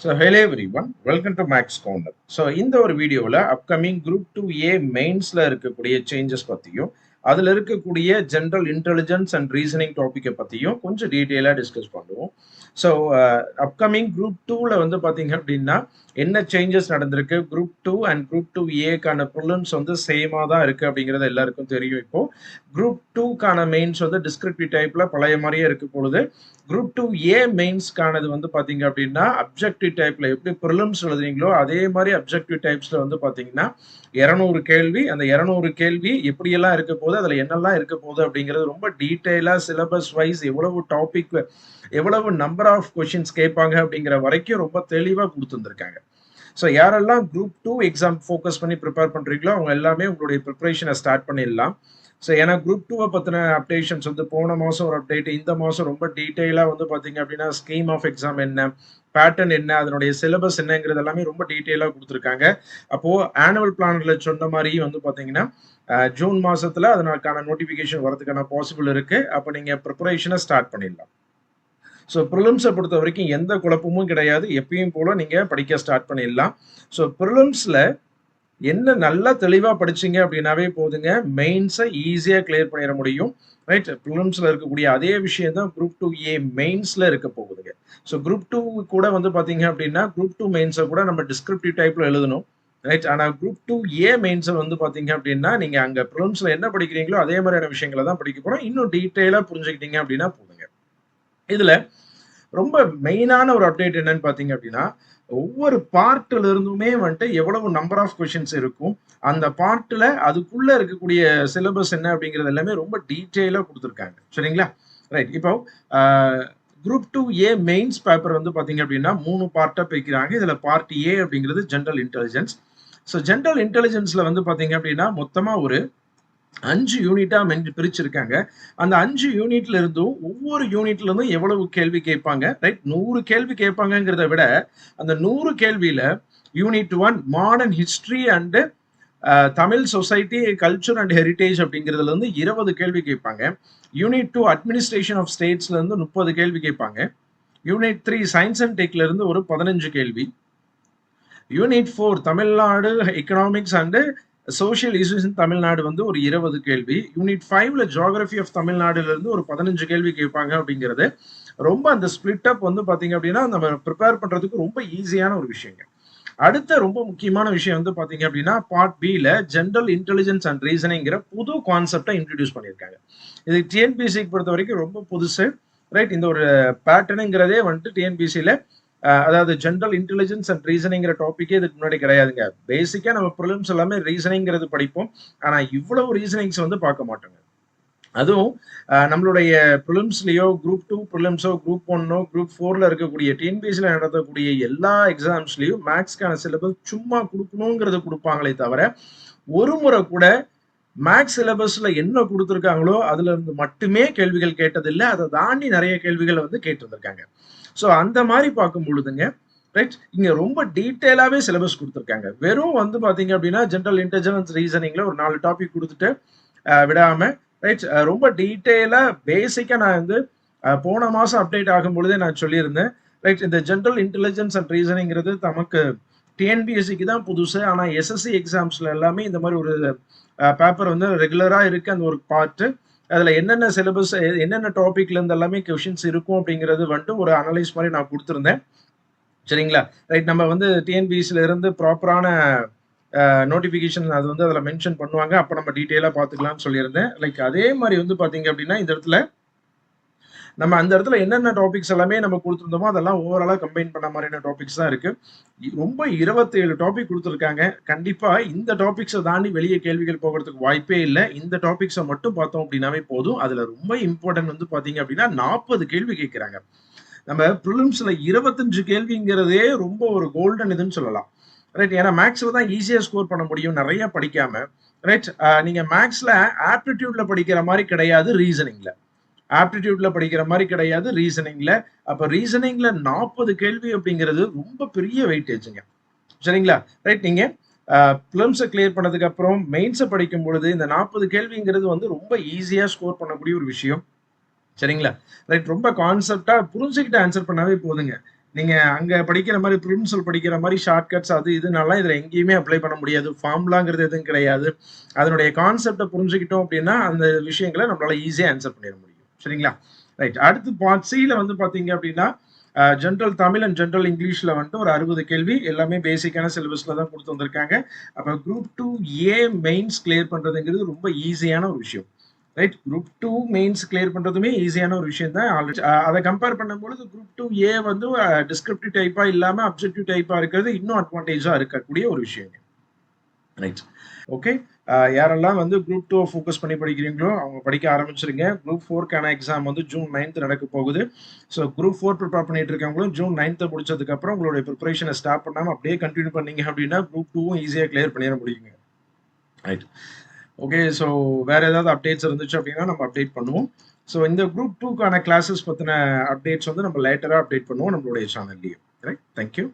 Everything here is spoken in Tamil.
Hello everyone, welcome to Max Corner. இந்த ஒரு வீடியோவில் அப்கமிங் குரூப் 2A மெயின்ஸில் இருக்கக்கூடிய சேஞ்சஸ் பற்றியும் அதில் இருக்கக்கூடிய ஜென்ரல் இன்டெலிஜென்ஸ் அண்ட் ரீசனிங் டாப்பிக்கை பற்றியும் கொஞ்சம் டீட்டெயிலாக டிஸ்கஸ் பண்ணுவோம். ஸோ அப்கமிங் குரூப் 2ல் வந்து பார்த்தீங்க அப்படின்னா என்ன சேஞ்சஸ் நடந்திருக்கு, குரூப் 2 அண்ட் குரூப் 2Aக்கான ப்ரிலிம்ஸ் வந்து சேமாக தான் இருக்குது அப்படிங்கிறது எல்லாருக்கும் தெரியும். இப்போது குரூப் 2க்கான மெயின்ஸ் வந்து டிஸ்கிரிப்டிவ் டைப்பில் பழைய மாதிரியே இருக்க பொழுது குரூப் 2A மெயின்ஸ்க்கானது வந்து பார்த்தீங்க அப்படின்னா அப்ஜெக்டிவ் டைப்பில் எப்படி ப்ரிலிம்ஸ் எழுதுறீங்களோ அதே மாதிரி அப்ஜெக்டிவ் டைப்ஸில் வந்து பார்த்தீங்கன்னா 200 கேள்வி. அந்த 200 கேள்வி எப்படியெல்லாம் இருக்க போகுது, அதில் என்னெல்லாம் இருக்க போகுது அப்படிங்கிறது ரொம்ப டீட்டெயிலாக சிலபஸ் வைஸ் எவ்வளவு டாபிக், எவ்வளவு நம்பர் ஆஃப் கொஷின்ஸ் கேட்பாங்க அப்படிங்கிற வரைக்கும் ரொம்ப தெளிவாக கொடுத்துருந்துருக்காங்க. ஸோ யாரெல்லாம் குரூப் 2 எக்ஸாம் ஃபோக்கஸ் பண்ணி ப்ரிப்பேர் பண்ணுறீங்களோ அவங்க எல்லாமே உங்களுடைய ப்ரிப்பரேஷனை ஸ்டார்ட் பண்ணிடலாம். ஸோ ஏன்னா குரூப் 2வை பற்றின அப்டேஷன்ஸ் வந்து போன மாதம் ஒரு அப்டேட், இந்த மாதம் ரொம்ப டீட்டெயிலாக வந்து பார்த்தீங்க அப்படின்னா ஸ்கீம் ஆஃப் எக்ஸாம் என்ன, பேட்டர்ன் என்ன, அதனுடைய சிலபஸ் என்னங்கிறது எல்லாமே ரொம்ப டீட்டெயிலாக கொடுத்துருக்காங்க. அப்போது ஆனுவல் பிளானில் சொன்ன மாதிரி வந்து பார்த்தீங்கன்னா ஜூன் மாதத்தில் அதற்கான நோட்டிஃபிகேஷன் வரதுக்கான பாசிபிள் இருக்குது. அப்போ நீங்கள் ப்ரிப்பரேஷனை ஸ்டார்ட் பண்ணிடலாம். ஸோ ப்ரிலிம்ஸை பொறுத்த வரைக்கும் எந்த குழப்பமும் கிடையாது, எப்பயும் போல் நீங்கள் படிக்க ஸ்டார்ட் பண்ணிடலாம். ஸோ ப்ரிலிம்ஸில் என்ன நல்லா தெளிவாக படிச்சிங்க அப்படின்னாவே போதுங்க, மெயின்ஸை ஈஸியாக கிளியர் பண்ணிட முடியும். ரைட், ப்ரிலிம்ஸில் இருக்கக்கூடிய அதே விஷயம் தான் குரூப் 2A மெயின்ஸில் இருக்க போகுதுங்க. ஸோ குரூப் 2 கூட வந்து பார்த்தீங்க அப்படின்னா குரூப் 2 மெயின்ஸை கூட நம்ம டிஸ்கிரிப்டிவ் டைப்பில் எழுதணும். ரைட், ஆனால் குரூப் 2A மெயின்ஸை வந்து பார்த்தீங்க அப்படின்னா நீங்கள் அங்கே ப்ரிலிம்ஸில் என்ன படிக்கிறீங்களோ அதே மாதிரியான விஷயங்களை தான் படிக்க போகிறோம். இன்னும் டீட்டெயிலாக புரிஞ்சுக்கிட்டீங்க அப்படின்னா போதுங்க. இதில் ரொம்ப மெயினான ஒரு அப்டேட் என்னன்னு பார்த்தீங்க அப்படின்னா ஒவ்வொரு பார்ட்டில் இருந்துமே வந்துட்டு எவ்வளவு நம்பர் ஆஃப் கொஷின்ஸ் இருக்கும், அந்த பார்ட்டில் அதுக்குள்ளே இருக்கக்கூடிய சிலபஸ் என்ன அப்படிங்கிறது எல்லாமே ரொம்ப டீட்டெயிலாக கொடுத்துருக்காங்க. சரிங்களா? ரைட், இப்போ குரூப் 2A மெயின்ஸ் பேப்பர் வந்து பார்த்தீங்க அப்படின்னா 3 பார்ட்டாக பிரிக்கிறாங்க. இதில் பார்ட் A அப்படிங்கிறது ஜென்ரல் இன்டெலிஜென்ஸ். ஸோ ஜென்ரல் இன்டெலிஜென்ஸில் வந்து பார்த்தீங்க அப்படின்னா மொத்தமாக ஒரு 5 யூனிட்டா பிரிச்சிருக்காங்க. அந்த 5 யூனிட்ல இருந்தும் ஒவ்வொரு யூனிட்ல இருந்தும் எவ்வளவு கேள்வி கேட்பாங்க. ரைட், 100 கேள்வி கேட்பாங்கிறத விட அந்த 100 கேள்வியில unit 1 modern history and Tamil society culture and heritage அப்படிங்கிறதுல இருந்து 20 கேள்வி கேட்பாங்க. யூனிட் 2 அட்மினிஸ்ட்ரேஷன் ஆஃப் ஸ்டேட்ஸ்ல இருந்து 30 கேள்வி கேட்பாங்க. யூனிட் 3 சயின்ஸ் அண்ட் டெக்ல இருந்து ஒரு 15 கேள்வி. Unit 4 Tamil Nadu economics and social issues இன் தமிழ்நாடு வந்து ஒரு 20 கேள்வி. யூனிட் 5ல ஜியோகிராஃபி ஆஃப் தமிழ்நாடுல இருந்து ஒரு 15 கேள்வி கேட்பாங்க. அப்படிங்கிறது ரொம்ப அந்த ஸ்பிளிட் அப் வந்து பாத்தீங்க அப்படின்னா நம்ம ப்ரிப்பேர் பண்றதுக்கு ரொம்ப ஈஸியான ஒரு விஷயங்க. அடுத்த ரொம்ப முக்கியமான விஷயம் வந்து பாத்தீங்க அப்படின்னா பார்ட் பில ஜென்ரல் இன்டெலிஜென்ஸ் அண்ட் ரீசனிங்கிற புது கான்செப்டை இன்ட்ரடியூஸ் பண்ணியிருக்காங்க. இது டிஎன்பிஎஸ்சிக்கு பொறுத்த வரைக்கும் ரொம்ப புதுசு. ரைட், இந்த ஒரு பேட்டர்னுங்கிறதே வந்துட்டு டிஎன்பிஎஸ்சியில அதாவது ஜென்ரல் இன்டெலிஜென்ஸ் அண்ட் ரீசனிங்கிற டாபிக்கே இதுக்கு முன்னாடி கிடையாதுங்க. பேசிக்கா நம்ம ப்ரிலிம்ஸ் எல்லாமே ரீசனிங்கிறது படிப்போம், ஆனா இவ்வளவு ரீசனிங்ஸ் வந்து பார்க்க மாட்டோங்க. அதுவும் நம்மளுடைய ப்ரிலிம்ஸ்லயோ குரூப் 2 ப்ரிலிம்ஸோ குரூப் 1ஓ குரூப் 4ல இருக்கக்கூடிய டிஎன்பிஎஸ்சியில் நடத்தக்கூடிய எல்லா எக்ஸாம்ஸ்லயும் மேக்ஸ்க்கான சிலபஸ் சும்மா கொடுக்கணுங்கிறது கொடுப்பாங்களே தவிர ஒரு முறை கூட மேக்ஸ் சிலபஸ்ல என்ன கொடுத்துருக்காங்களோ அதுல இருந்து மட்டுமே கேள்விகள் கேட்டதில்லை, அதை தாண்டி நிறைய கேள்விகளை வந்து கேட்டிருந்திருக்காங்க. ஸோ அந்த மாதிரி பார்க்கும் பொழுதுங்க ரைட், இங்க ரொம்ப டீட்டெயிலாவே சிலபஸ் கொடுத்துருக்காங்க. வெறும் வந்து பாத்தீங்க அப்படின்னா ஜென்ரல் இன்டெலிஜென்ஸ் ரீசனிங்ல ஒரு 4 டாபிக் கொடுத்துட்டு விடாம ரைட் ரொம்ப டீட்டெயிலா பேசிக்கா நான் வந்து போன மாசம் அப்டேட் ஆகும் பொழுதே நான் சொல்லியிருந்தேன். ரைட், இந்த ஜென்ரல் இன்டெலிஜென்ஸ் அண்ட் ரீசனிங்கிறது நமக்கு டிஎன்பிஎஸ்சிக்கு தான் புதுசு, ஆனா எஸ்எஸ்சி எக்ஸாம்ஸ்ல எல்லாமே இந்த மாதிரி ஒரு பேப்பர் வந்து ரெகுலரா இருக்கு. அந்த ஒரு பார்ட்டு அதுல என்னென்ன சிலபஸ், என்னென்ன டாபிக்ல இருந்து எல்லாமே கொஷின்ஸ் இருக்கும் அப்படிங்கிறது வந்துட்டு ஒரு அனலைஸ் மாதிரி நான் கொடுத்துருந்தேன். சரிங்களா? ரைட், நம்ம வந்து டிஎன்பிஎஸ்சில இருந்து ப்ராப்பரான நோட்டிஃபிகேஷன் அது வந்து அதில் மென்ஷன் பண்ணுவாங்க, அப்போ நம்ம டீட்டெயிலாக பார்த்துக்கலாம்னு சொல்லியிருந்தேன். லைக் அதே மாதிரி வந்து பார்த்தீங்க அப்படின்னா இந்த இடத்துல நம்ம அந்த இடத்துல என்னென்ன டாபிக்ஸ் எல்லாமே நம்ம கொடுத்துருந்தோமோ அதெல்லாம் ஓவராலாக கம்பைன் பண்ண மாதிரியான டாபிக்ஸ் தான் இருக்கு. ரொம்ப 27 டாபிக் கொடுத்துருக்காங்க. கண்டிப்பா இந்த டாபிக்ஸை தாண்டி வெளியே கேள்விகள் போகிறதுக்கு வாய்ப்பே இல்லை. இந்த டாபிக்ஸை மட்டும் பார்த்தோம் அப்படின்னாவே போதும். அதுல ரொம்ப இம்பார்ட்டன்ட் வந்து பாத்தீங்க அப்படின்னா 40 கேள்வி கேட்கிறாங்க. நம்ம ப்ரிலிம்ஸ்ல 25 கேள்விங்கிறதே ரொம்ப ஒரு கோல்டன் இதுன்னு சொல்லலாம். ரைட், ஏன்னா மேக்ஸ்ல தான் ஈஸியா ஸ்கோர் பண்ண முடியும் நிறைய படிக்காம. ரைட், நீங்க மேக்ஸ்ல ஆப்டிடியூட்ல படிக்கிற மாதிரி கிடையாது, ரீசனிங்ல ஆப்டிடியூட்ல படிக்கிற மாதிரி கிடையாது, ரீசனிங்ல. அப்ப ரீசனிங்ல 40 கேள்வி அப்படிங்கிறது ரொம்ப பெரிய வெயிட்டேஜுங்க. சரிங்களா? ரைட், நீங்க ப்ரிலிம்ஸை கிளியர் பண்ணதுக்கு அப்புறம் மெயின்ஸை படிக்கும் பொழுது இந்த 40 கேள்விங்கிறது வந்து ரொம்ப ஈஸியா ஸ்கோர் பண்ணக்கூடிய ஒரு விஷயம். சரிங்களா? ரைட், ரொம்ப கான்செப்டா புரிஞ்சுக்கிட்டு ஆன்சர் பண்ணாவே போதுங்க. நீங்க அங்க படிக்கிற மாரி பிரின்சிபல் படிக்கிற மாரி ஷார்ட்கட்ஸ் அது இதுனாலாம் இதுல எங்கேயுமே அப்ளை பண்ண முடியாது. ஃபார்முலாங்கிறது எதுவும் கிடையாது. அதனுடைய கான்செப்ட்ட புரிஞ்சுக்கிட்டோம் அப்டின்னா, அந்த விஷயங்கள நம்மளால ஈஸியா ஆன்சர் பண்ணிற முடியும். சரிங்களா? ரைட். அடுத்து பார்ட் சில வந்து பார்த்தீங்க அப்டின்னா, ஜெனரல் தமிழ் அண்ட் ஜெனரல் இங்கிலீஷ்ல வந்துட்டு ஒரு 60 கேள்வி. எல்லாமே பேசிக்கான சிலபஸ்ல தான் குடுத்து வந்திருக்காங்க. அப்ப குரூப் 2 ஏ மெயின்ஸ் கிளியர் பண்றதுங்கிறது ரொம்ப ஈஸியான ஒரு விஷயம். ரைட். குரூப் 2 மெயின்ஸ் கிளியர் பண்றதுமே ஈஸியான ஒரு விஷயம் தான். ஆல்ரெடி அத கம்பேர் பண்ணும்பொழுது குரூப் 2 ஏ வந்து டிஸ்கிரிப்டிவ் டைப்பா இல்லாம அப்ஜெக்டிவ் டைப்பா இருக்கிறது இன்னும் அட்வான்டேஜா இருக்கக்கூடிய ஒரு விஷயங்க. ரைட். ஓகே. யாரெல்லாம் வந்து குரூப் 2 ஃபோக்கஸ் பண்ணி படிக்கிறீங்களோ, அவங்க படிக்க ஆரம்பிச்சுருங்க. குரூப் 4க்கான எக்ஸாம் வந்து ஜூன் 9த் நடக்க போகுது. ஸோ குரூப் 4 ப்ரிப்பேர் பண்ணிட்டு இருக்கவங்களும் ஜூன் 9த் முடிச்சதுக்கப்புறம் உங்களுடைய ப்ரிப்பரேஷன ஸ்டாப் பண்ணாம அப்படியே கன்டின்யூ பண்ணீங்க அப்படின்னா, குரூப் 2வும் ஈஸியா கிளியர் பண்ணிற முடியுங்க. ரைட். ஓகே. ஸோ வேற ஏதாவது அப்டேட்ஸ் இருந்துச்சு அப்படின்னா நம்ம அப்டேட் பண்ணுவோம். ஸோ இந்த குரூப் 2க்கான கிளாஸஸ் பத்தின அப்டேட்ஸ் வந்து நம்ம லேட்டரா அப்டேட் பண்ணுவோம் நம்மளுடைய சேனல்லயே. ரைட். Thank you.